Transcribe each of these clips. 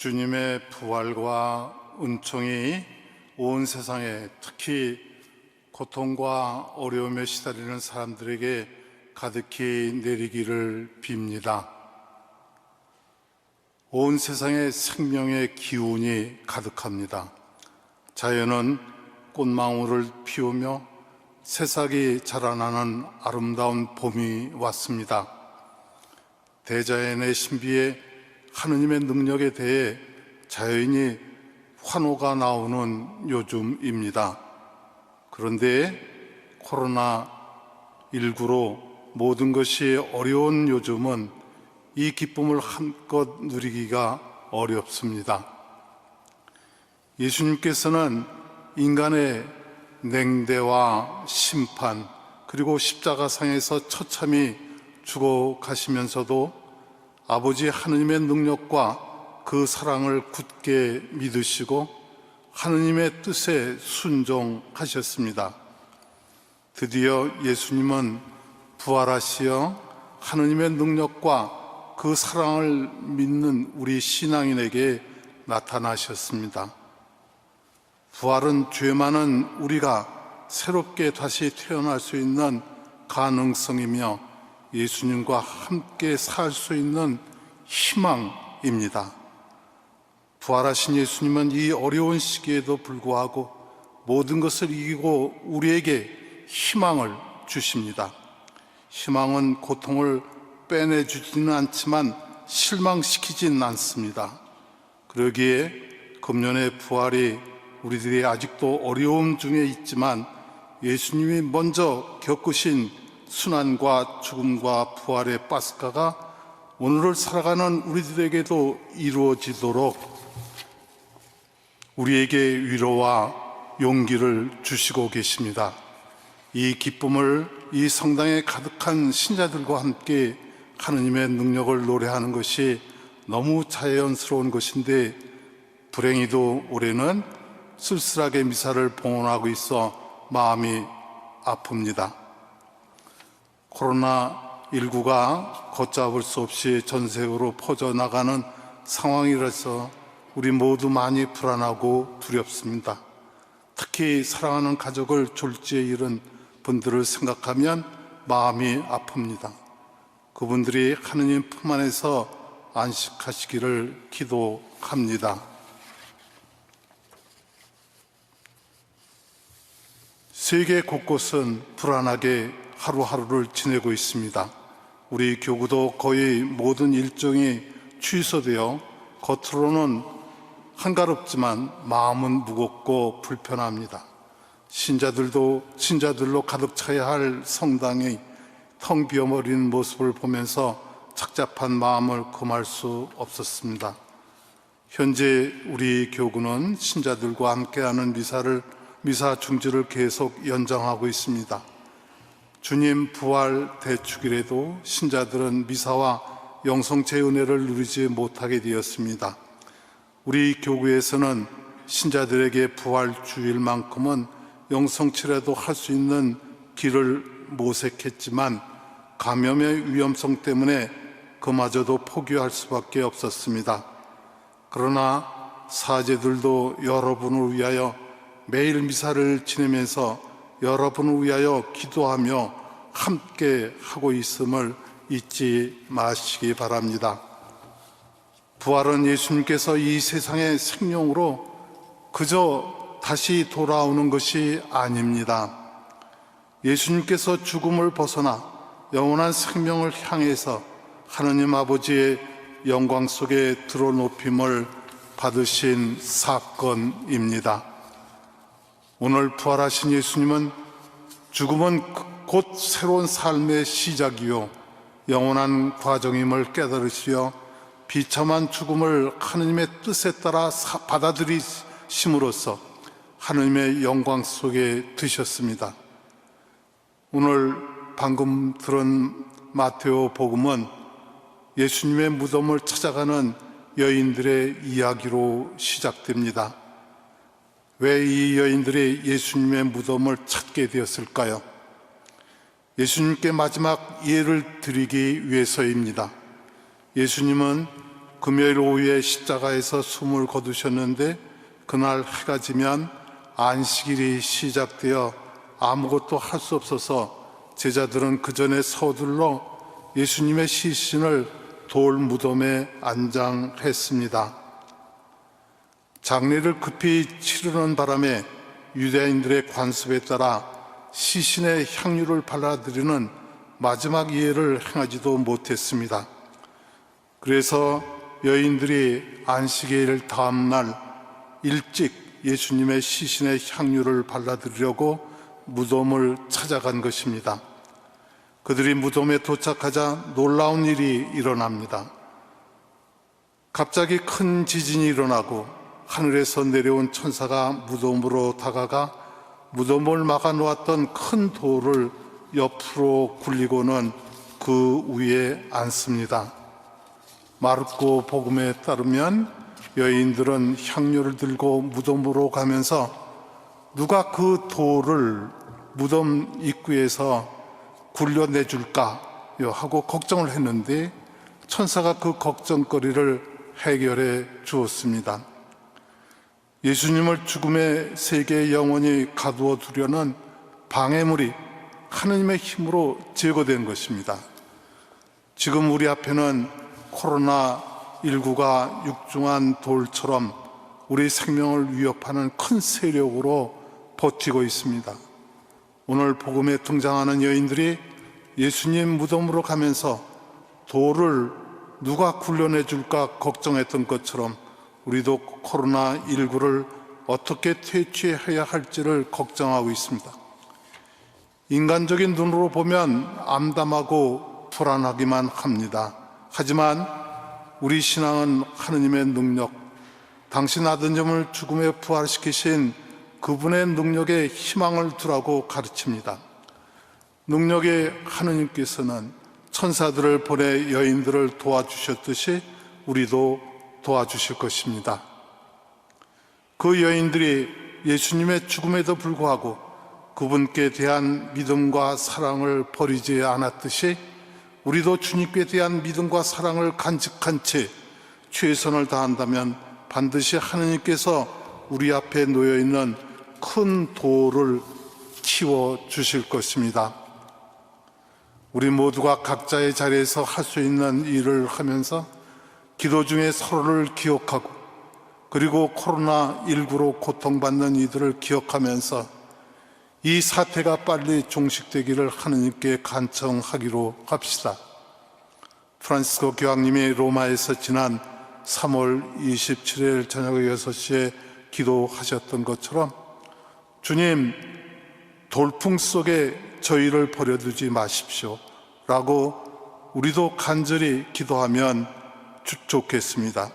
주님의 부활과 은총이 온 세상에, 특히 고통과 어려움에 시달리는 사람들에게 가득히 내리기를 빕니다. 온 세상에 생명의 기운이 가득합니다. 자연은 꽃망울을 피우며 새싹이 자라나는 아름다운 봄이 왔습니다. 대자연의 신비에 하느님의 능력에 대해 자연히 환호가 나오는 요즘입니다. 그런데 코로나19로 모든 것이 어려운 요즘은 이 기쁨을 한껏 누리기가 어렵습니다. 예수님께서는 인간의 냉대와 심판, 그리고 십자가상에서 처참히 죽어가시면서도 아버지 하느님의 능력과 그 사랑을 굳게 믿으시고 하느님의 뜻에 순종하셨습니다. 드디어 예수님은 부활하시어 하느님의 능력과 그 사랑을 믿는 우리 신앙인에게 나타나셨습니다. 부활은 죄 많은 우리가 새롭게 다시 태어날 수 있는 가능성이며 예수님과 함께 살 수 있는 희망입니다. 부활하신 예수님은 이 어려운 시기에도 불구하고 모든 것을 이기고 우리에게 희망을 주십니다. 희망은 고통을 빼내주지는 않지만 실망시키진 않습니다. 그러기에 금년의 부활이 우리들이 아직도 어려움 중에 있지만 예수님이 먼저 겪으신 순환과 죽음과 부활의 파스카가 오늘을 살아가는 우리들에게도 이루어지도록 우리에게 위로와 용기를 주시고 계십니다. 이 기쁨을 이 성당에 가득한 신자들과 함께 하느님의 능력을 노래하는 것이 너무 자연스러운 것인데, 불행히도 올해는 쓸쓸하게 미사를 봉헌하고 마음이 아픕니다. 코로나19가 걷잡을 수 없이 전 세계로 퍼져나가는 상황이라서 우리 모두 많이 불안하고 두렵습니다. 특히 사랑하는 가족을 졸지에 잃은 분들을 생각하면 마음이 아픕니다. 그분들이 하느님 품 안에서 안식하시기를 기도합니다. 세계 곳곳은 불안하게 하루하루를 지내고 있습니다. 우리 교구도 거의 모든 일정이 취소되어 겉으로는 한가롭지만 마음은 무겁고 불편합니다. 신자들로 가득 차야 할 성당이 텅 비어버린 모습을 보면서 착잡한 마음을 금할 수 없었습니다. 현재 우리 교구는 신자들과 함께하는 미사 중지를 계속 연장하고 있습니다. 주님 부활 대축일에도 신자들은 미사와 영성체 은혜를 누리지 못하게 되었습니다. 우리 교구에서는 신자들에게 부활 주일만큼은 영성체라도 할 수 있는 길을 모색했지만 감염의 위험성 때문에 그마저도 포기할 수밖에 없었습니다. 그러나 사제들도 여러분을 위하여 매일 미사를 지내면서 여러분을 위하여 기도하며 함께 하고 있음을 잊지 마시기 바랍니다. 부활은 예수님께서 이 세상의 생명으로 그저 다시 돌아오는 것이 아닙니다. 예수님께서 죽음을 벗어나 영원한 생명을 향해서 하느님 아버지의 영광 속에 드러높임을 받으신 사건입니다. 오늘 부활하신 예수님은 죽음은 곧 새로운 삶의 시작이요 영원한 과정임을 깨달으시어 비참한 죽음을 하느님의 뜻에 따라 받아들이심으로써 하느님의 영광 속에 드셨습니다. 오늘 방금 들은 마테오 복음은 예수님의 무덤을 찾아가는 여인들의 이야기로 시작됩니다. 왜 이 여인들이 예수님의 무덤을 찾게 되었을까요? 예수님께 마지막 예를 드리기 위해서입니다. 예수님은 금요일 오후에 십자가에서 숨을 거두셨는데 그날 해가 지면 안식일이 시작되어 아무것도 할 수 없어서 제자들은 그 전에 서둘러 예수님의 시신을 돌 무덤에 안장했습니다. 장례를 급히 치르는 바람에 유대인들의 관습에 따라 시신의 향유를 발라드리는 마지막 예를 행하지도 못했습니다. 그래서 여인들이 안식일 다음 날 일찍 예수님의 시신의 향유를 발라드리려고 무덤을 찾아간 것입니다. 그들이 무덤에 도착하자 놀라운 일이 일어납니다. 갑자기 큰 지진이 일어나고 하늘에서 내려온 천사가 무덤으로 다가가 무덤을 막아 놓았던 큰 돌을 옆으로 굴리고는 그 위에 앉습니다. 마르코 복음에 따르면 여인들은 향료를 들고 무덤으로 가면서 누가 그 돌을 무덤 입구에서 굴려내줄까 하고 걱정을 했는데 천사가 그 걱정거리를 해결해 주었습니다. 예수님을 죽음의 세계에 영원히 가두어 두려는 방해물이 하느님의 힘으로 제거된 것입니다. 지금 우리 앞에는 코로나19가 육중한 돌처럼 우리 생명을 위협하는 큰 세력으로 버티고 있습니다. 오늘 복음에 등장하는 여인들이 예수님 무덤으로 가면서 돌을 누가 굴려내 줄까 걱정했던 것처럼 우리도 코로나19를 어떻게 퇴치해야 할지를 걱정하고 있습니다. 인간적인 눈으로 보면 암담하고 불안하기만 합니다. 하지만 우리 신앙은 하느님의 능력, 당신 아드님을 죽음에 부활시키신 그분의 능력에 희망을 두라고 가르칩니다. 능력의 하느님께서는 천사들을 보내 여인들을 도와주셨듯이 우리도 도와주실 것입니다. 그 여인들이 예수님의 죽음에도 불구하고 그분께 대한 믿음과 사랑을 버리지 않았듯이 우리도 주님께 대한 믿음과 사랑을 간직한 채 최선을 다한다면 반드시 하느님께서 우리 앞에 놓여있는 큰 돌을 키워주실 것입니다. 우리 모두가 각자의 자리에서 할 수 있는 일을 하면서 기도 중에 서로를 기억하고 그리고 코로나19로 고통받는 이들을 기억하면서 이 사태가 빨리 종식되기를 하느님께 간청하기로 합시다. 프란시스코 교황님이 로마에서 지난 3월 27일 저녁 6시에 기도하셨던 것처럼 주님, 돌풍 속에 저희를 버려두지 마십시오 라고 우리도 간절히 기도하면 좋겠습니다.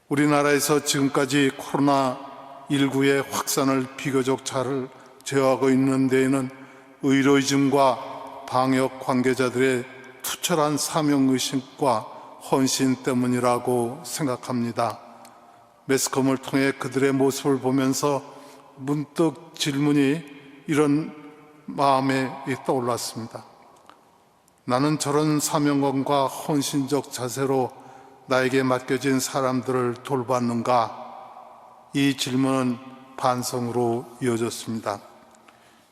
우리나라에서 지금까지 코로나19의 확산을 비교적 잘 제어하고 있는 데에는 의료진과 방역 관계자들의 투철한 사명의식과 헌신 때문이라고 생각합니다. 매스컴을 통해 그들의 모습을 보면서 문득 질문이 이런 마음에 떠올랐습니다. 나는 저런 사명감과 헌신적 자세로 나에게 맡겨진 사람들을 돌봤는가? 이 질문은 반성으로 이어졌습니다.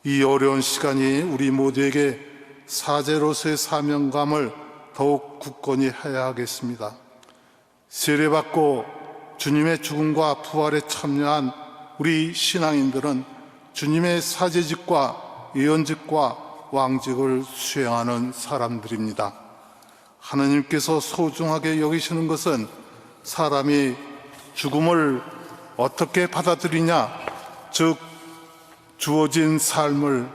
이 어려운 시간이 우리 모두에게 사제로서의 사명감을 더욱 굳건히 해야 하겠습니다. 세례받고 주님의 죽음과 부활에 참여한 우리 신앙인들은 주님의 사제직과 예언직과 왕직을 수행하는 사람들입니다. 하나님께서 소중하게 여기시는 것은 사람이 죽음을 어떻게 받아들이냐, 즉 주어진 삶을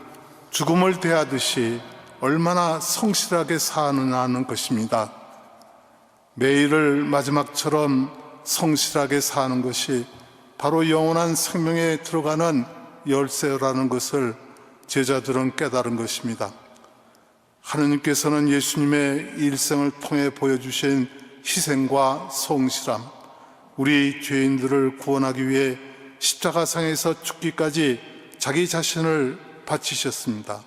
죽음을 대하듯이 얼마나 성실하게 사느냐는 것입니다. 매일을 마지막처럼 성실하게 사는 것이 바로 영원한 생명에 들어가는 열쇠라는 것을 제자들은 깨달은 것입니다. 하느님께서는 예수님의 일생을 통해 보여주신 희생과 성실함, 우리 죄인들을 구원하기 위해 십자가상에서 죽기까지 자기 자신을 바치셨습니다.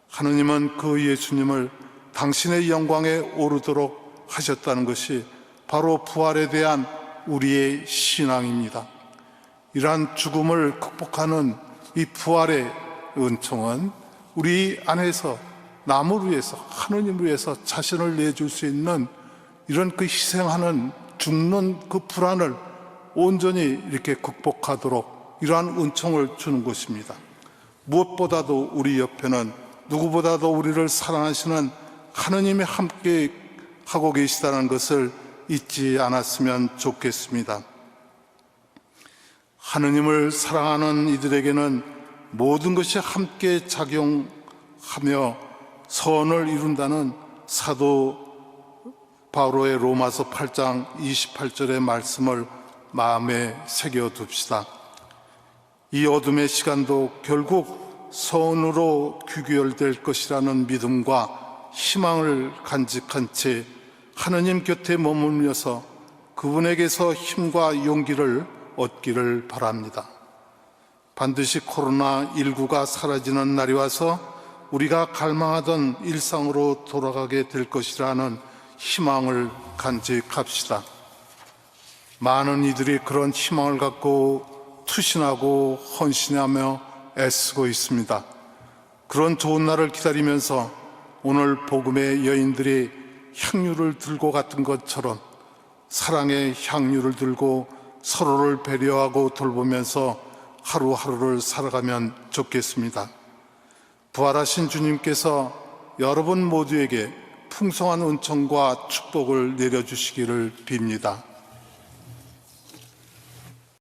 하느님은 그 예수님을 당신의 영광에 오르도록 하셨다는 것이 바로 부활에 대한 우리의 신앙입니다. 이러한 죽음을 극복하는 이 부활의 은총은 우리 안에서 남을 위해서, 하느님을 위해서 자신을 내줄 수 있는 이런 그 희생하는, 죽는 그 불안을 온전히 이렇게 극복하도록 이러한 은총을 주는 것입니다. 무엇보다도 우리 옆에는 누구보다도 우리를 사랑하시는 하느님이 함께 하고 계시다는 것을 잊지 않았으면 좋겠습니다. 하느님을 사랑하는 이들에게는 모든 것이 함께 작용하며 선을 이룬다는 사도 바울의 로마서 8장 28절의 말씀을 마음에 새겨둡시다. 이 어둠의 시간도 결국 선으로 귀결될 것이라는 믿음과 희망을 간직한 채 하느님 곁에 머물면서 그분에게서 힘과 용기를 얻기를 바랍니다. 반드시 코로나19가 사라지는 날이 와서 우리가 갈망하던 일상으로 돌아가게 될 것이라는 희망을 간직합시다. 많은 이들이 그런 희망을 갖고 투신하고 헌신하며 애쓰고 있습니다. 그런 좋은 날을 기다리면서 오늘 복음의 여인들이 향유를 들고 갔던 것처럼 사랑의 향유를 들고 서로를 배려하고 돌보면서 하루하루를 살아가면 좋겠습니다. 부활하신 주님께서 여러분 모두에게 풍성한 은총과 축복을 내려주시기를 빕니다.